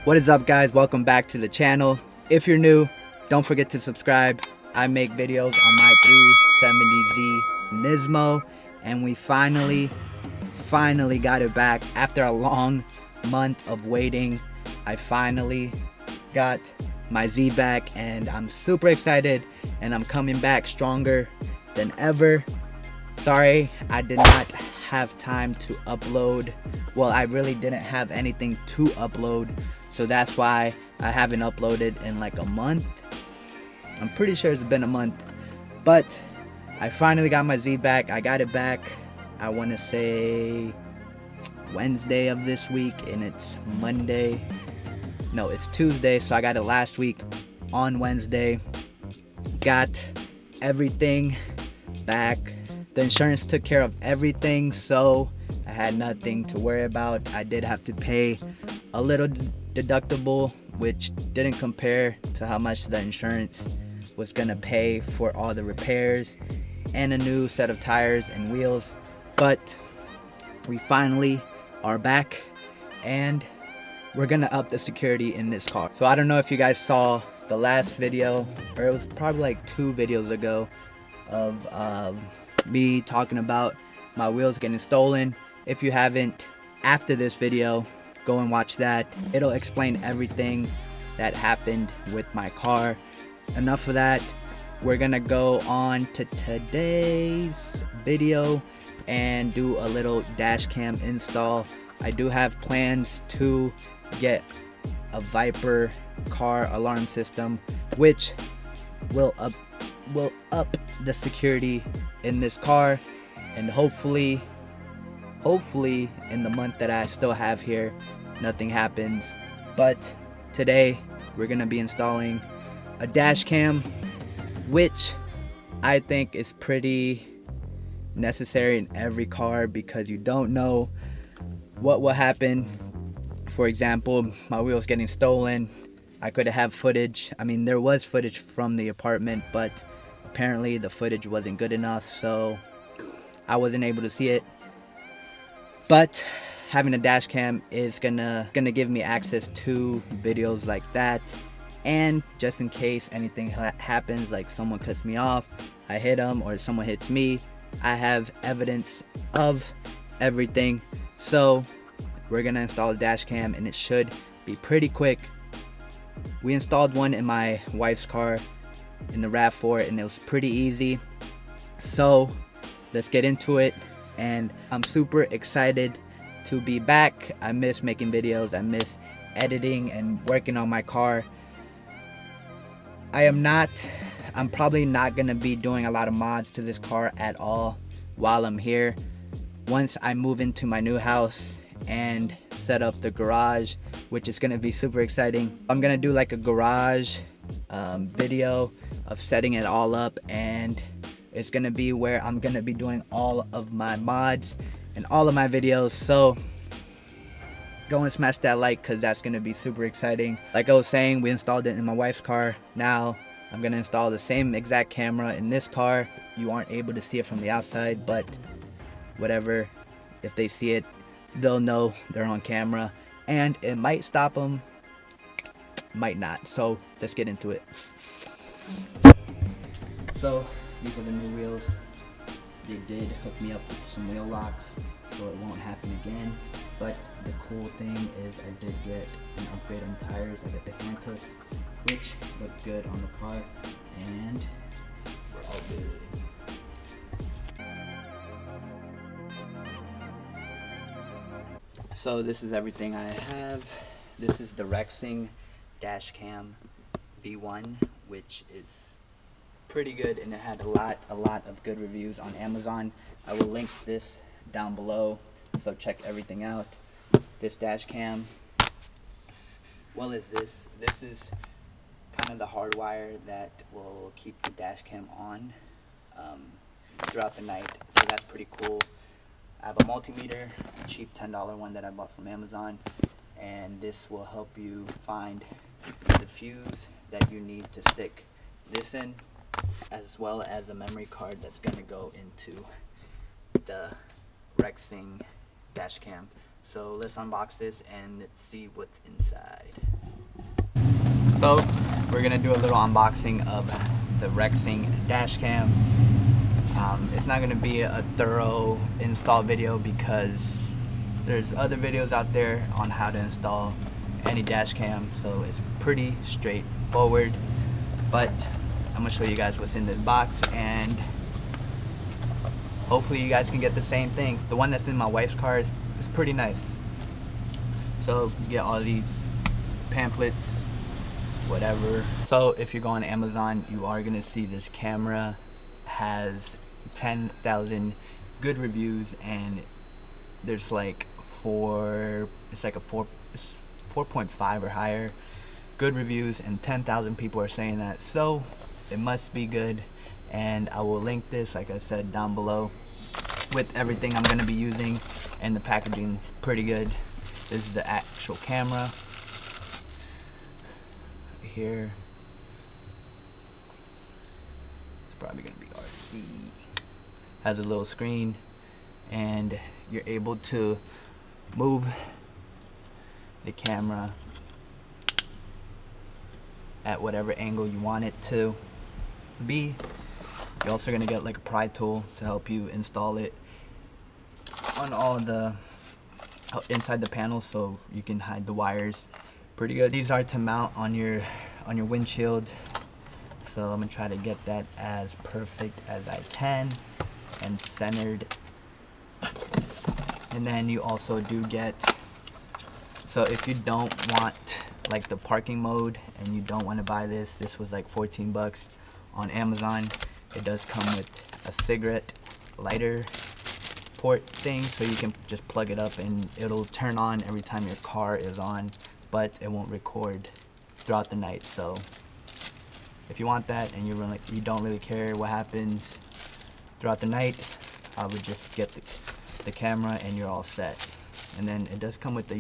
What is up, guys? Welcome back to the channel. If you're new, don't forget to subscribe. I make videos on my 370Z Nismo, and we finally got it back after a long month of waiting. I finally got my Z back, and I'm super excited, and I'm coming back stronger than ever. Sorry, I did not have time to upload. Well, I really didn't have anything to upload, so that's why I haven't uploaded in like a month. I'm pretty sure it's been a month, but I finally got my Z back. I got it back, I want to say Wednesday of this week, and it's Monday. No, it's Tuesday, so I got it last week on Wednesday. Got everything back. The insurance took care of everything, so I had nothing to worry about. I did have to pay a little deductible, which didn't compare to how much the insurance was gonna pay for all the repairs and a new set of tires and wheels. But we finally are back, and we're gonna up the security in this car. So I don't know if you guys saw the last video, or it was probably like 2 videos ago, of me talking about my wheels getting stolen. If you haven't, after this video, go and watch that. It'll explain everything that happened with my car. Enough of that. We're gonna go on to today's video and do a little dash cam install. I do have plans to get a Viper car alarm system, which will up the security in this car, and hopefully in the month that I still have here, nothing happens. But today we're gonna be installing a dash cam, which I think is pretty necessary in every car, because you don't know what will happen. For example, my wheels getting stolen, I could have footage. I mean, there was footage from the apartment, but apparently the footage wasn't good enough, so I wasn't able to see it. But having a dash cam is gonna give me access to videos like that, and just in case anything happens, like someone cuts me off, I hit them, or someone hits me, I have evidence of everything. So we're gonna install a dash cam, and it should be pretty quick. We installed one in my wife's car in the RAV4, and it was pretty easy. So let's get into it, and I'm super excited to be back. I miss making videos, I miss editing and working on my car. I'm probably not gonna be doing a lot of mods to this car at all while I'm here. Once I move into my new house and set up the garage, which is gonna be super exciting, I'm gonna do like a garage video of setting it all up, and it's gonna be where I'm gonna be doing all of my mods and all of my videos. So go and smash that like, because that's gonna be super exciting. Like I was saying, we installed it in my wife's car. Now I'm gonna install the same exact camera in this car. You aren't able to see it from the outside, but whatever, if they see it, they'll know they're on camera, and it might stop them, might not. So let's get into it. So these are the new wheels. They did hook me up with some wheel locks, so it won't happen again. But the cool thing is I did get an upgrade on tires. I got the hand hooks, which look good on the car, and we're all good. So this is everything I have. This is the REXING DASHCAM V1, which is pretty good, and it had a lot of good reviews on Amazon. I will link this down below, so check everything out. This dash cam, well, is this is kind of the hard wire that will keep the dash cam on throughout the night, so that's pretty cool. I have a multimeter, a cheap $10 one that I bought from Amazon, and this will help you find the fuse that you need to stick this in. as well as a memory card that's going to go into the REXING dash cam. So let's unbox this and see what's inside. So we're gonna do a little unboxing of the REXING dash cam. It's not gonna be a thorough install video because there's other videos out there on how to install any dash cam, so it's pretty straightforward. But I'm gonna show you guys what's in this box, and hopefully you guys can get the same thing. The one that's in my wife's car is pretty nice. So you get all these pamphlets, whatever. So if you go on Amazon, you are gonna see this camera has 10,000 good reviews, and there's like it's like a 4.5 or higher good reviews, and 10,000 people are saying that, so it must be good. And I will link this, like I said, down below with everything I'm gonna be using, and the packaging's pretty good. This is the actual camera here. It's probably gonna be RC. Has a little screen, and you're able to move the camera at whatever angle you want it to be. You're also gonna get like a pry tool to help you install it on all the inside the panel, so you can hide the wires pretty good. These are to mount on your windshield, so I'm gonna try to get that as perfect as I can and centered. And then you also do get, so if you don't want like the parking mode and you don't want to buy this was like 14 bucks on Amazon. It does come with a cigarette lighter port thing, so you can just plug it up and it'll turn on every time your car is on, but it won't record throughout the night. So if you want that and you don't really care what happens throughout the night, I would just get the camera and you're all set. And then it does come with the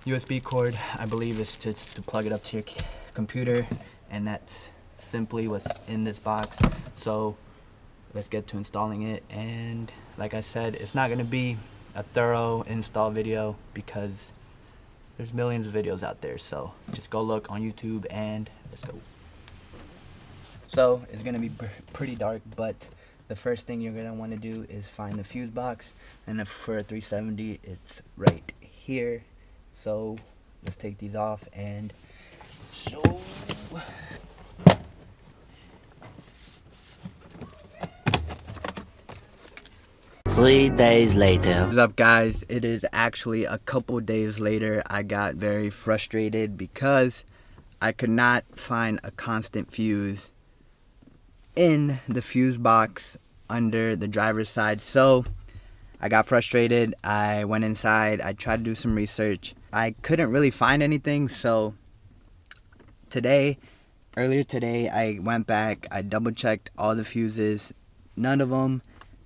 USB cord. I believe it's to plug it up to your computer, and that's simply what's in this box. So let's get to installing it. And like I said, it's not going to be a thorough install video because there's millions of videos out there, so just go look on YouTube and let's go. So it's going to be pretty dark, but the first thing you're going to want to do is find the fuse box, and for a 370 it's right here. So let's take these off and show. 3 days later. What's up, guys? It is actually a couple days later. I got very frustrated because I could not find a constant fuse in the fuse box under the driver's side. So I got frustrated. I went inside. I tried to do some research. I couldn't really find anything. So earlier today, I went back. I double checked all the fuses. None of them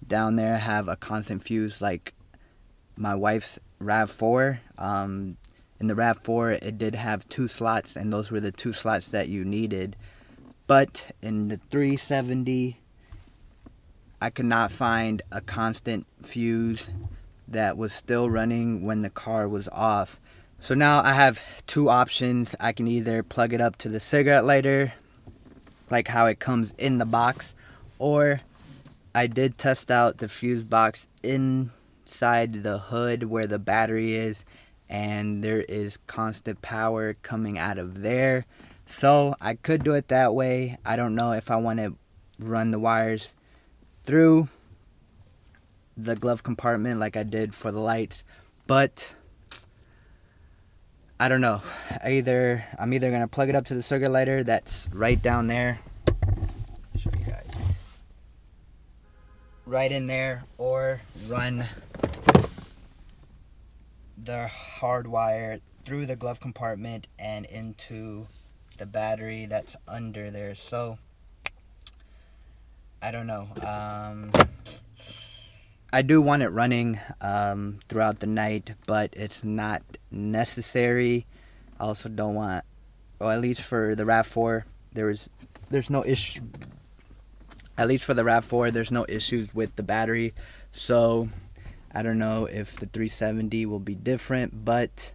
down there have a constant fuse like my wife's RAV4. In the RAV4, it did have 2 slots, and those were the 2 slots that you needed. But in the 370, I could not find a constant fuse that was still running when the car was off. So now I have 2 options. I can either plug it up to the cigarette lighter, like how it comes in the box, or I did test out the fuse box inside the hood where the battery is, and there is constant power coming out of there. So I could do it that way. I don't know if I want to run the wires through the glove compartment like I did for the lights, but I don't know. I'm either going to plug it up to the circuit lighter that's right down there. I'll show you guys. Right in there, or run the hard wire through the glove compartment and into the battery that's under there. So I don't know. I do want it running throughout the night, but it's not necessary. I also don't want, or at least for the RAV4, there was there's no issue, at least for the RAV4, there's no issues with the battery. So I don't know if the 370 will be different, but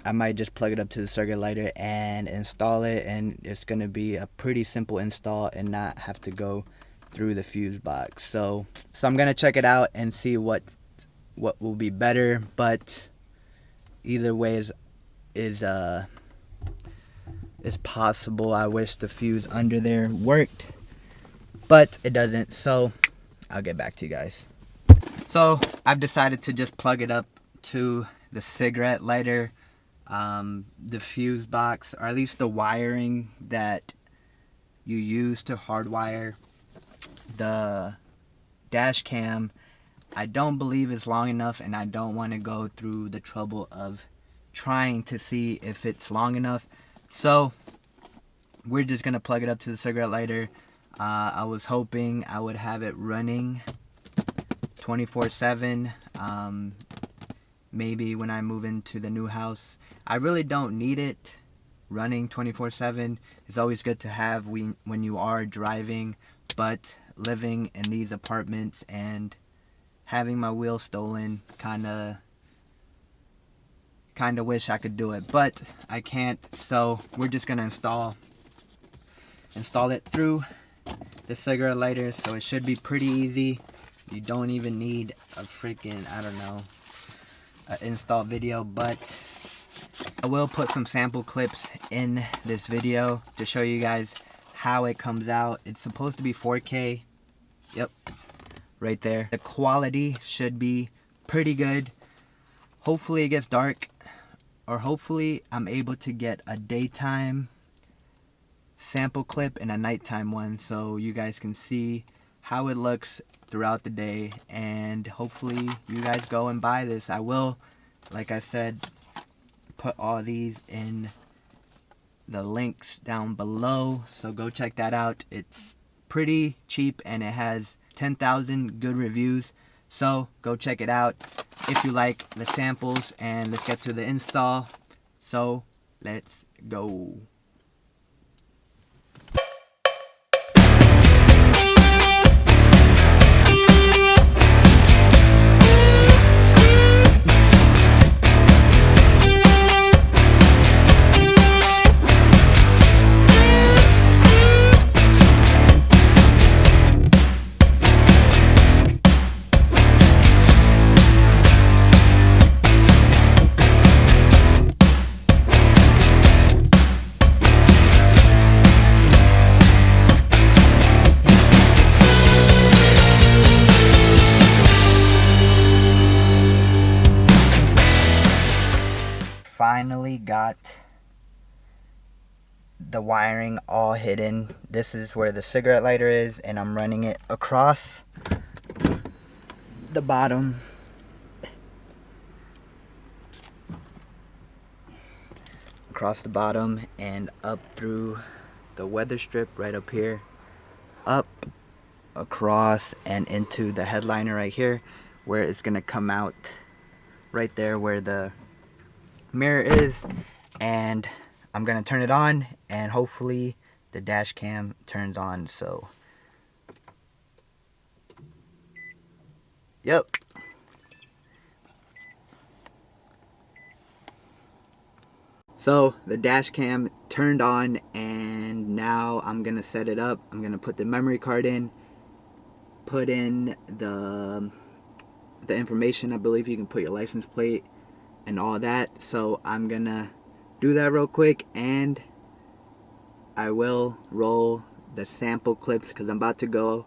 I might just plug it up to the circuit lighter and install it, and it's going to be a pretty simple install and not have to go through the fuse box. So I'm going to check it out and see what will be better, but either way is possible. I wish the fuse under there worked, but it doesn't, so I'll get back to you guys. So I've decided to just plug it up to the cigarette lighter, the fuse box, or at least the wiring that you use to hardwire the dash cam. I don't believe it's long enough, and I don't want to go through the trouble of trying to see if it's long enough. So we're just gonna plug it up to the cigarette lighter. I was hoping I would have it running 24/7. Maybe when I move into the new house. I really don't need it running 24/7. It's always good to have when you are driving, but living in these apartments and having my wheel stolen, kinda wish I could do it, but I can't. So we're just gonna install it through the cigarette lighter. So it should be pretty easy. You don't even need a freaking, I don't know, install video, but I will put some sample clips in this video to show you guys how it comes out. It's supposed to be 4K. Yep, right there. The quality should be pretty good. Hopefully it gets dark, or hopefully I'm able to get a daytime sample clip and a nighttime one, so you guys can see how it looks throughout the day, and hopefully you guys go and buy this. I will, like I said, put all these in the links down below, so go check that out. It's pretty cheap and it has 10,000 good reviews, so go check it out if you like the samples. And let's get to the install. So let's go. Finally got the wiring all hidden. This is where the cigarette lighter is, and I'm running it across the bottom. Across the bottom and up through the weather strip right up here, up, across, and into the headliner right here, where it's gonna come out right there where the mirror is. And I'm gonna turn it on, and hopefully the dash cam turns on. So yep, so the dash cam turned on, and now I'm gonna set it up. I'm gonna put the memory card in, put in the information. I believe you can put your license plate and all that. So I'm gonna do that real quick, and I will roll the sample clips because I'm about to go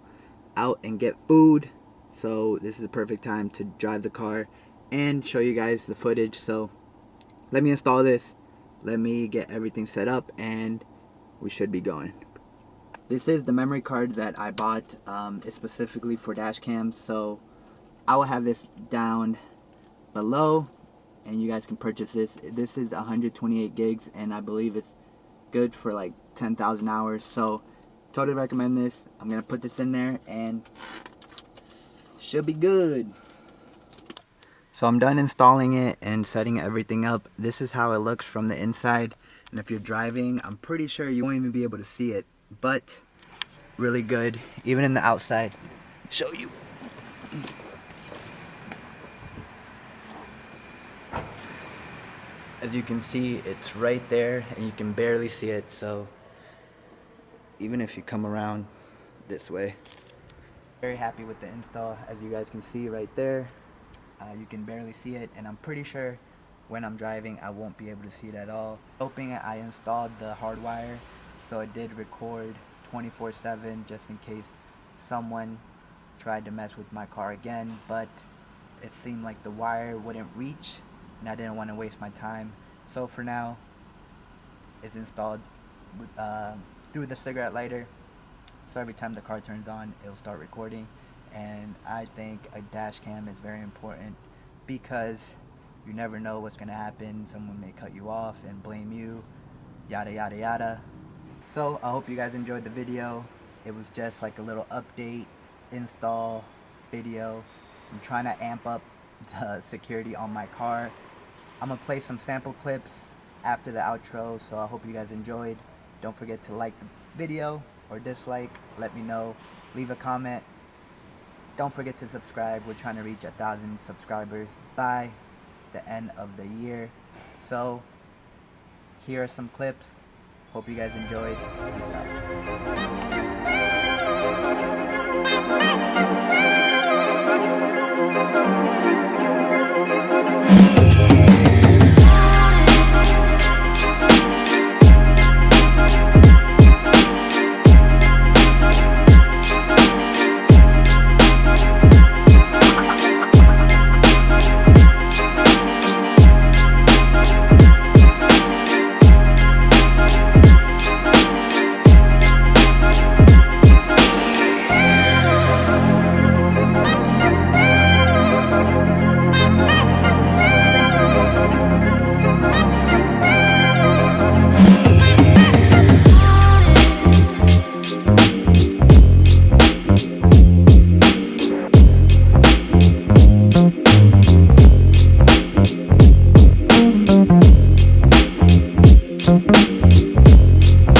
out and get food. So this is the perfect time to drive the car and show you guys the footage. So let me install this, let me get everything set up, and we should be going. This is the memory card that I bought. It's specifically for dash cams, so I will have this down below and you guys can purchase this. This is 128 gigs, and I believe it's good for like 10,000 hours, so totally recommend this. I'm gonna put this in there and should be good. So I'm done installing it and setting everything up. This is how it looks from the inside. And if you're driving, I'm pretty sure you won't even be able to see it, but really good, even in the outside. Show you. As you can see, it's right there and you can barely see it, so even if you come around this way. Very happy with the install. As you guys can see right there, you can barely see it, and I'm pretty sure when I'm driving I won't be able to see it at all. Hoping I installed the hardwire so it did record 24/7 just in case someone tried to mess with my car again, but it seemed like the wire wouldn't reach and I didn't want to waste my time. So for now, it's installed through the cigarette lighter, so every time the car turns on it'll start recording. And I think a dash cam is very important because you never know what's going to happen. Someone may cut you off and blame you, yada yada yada. So I hope you guys enjoyed the video. It was just like a little update install video. I'm trying to amp up the security on my car. I'm gonna play some sample clips after the outro, so I hope you guys enjoyed. Don't forget to like the video or dislike, let me know, leave a comment. Don't forget to subscribe. We're trying to reach 1,000 subscribers by the end of the year. So here are some clips. Hope you guys enjoyed. Peace out.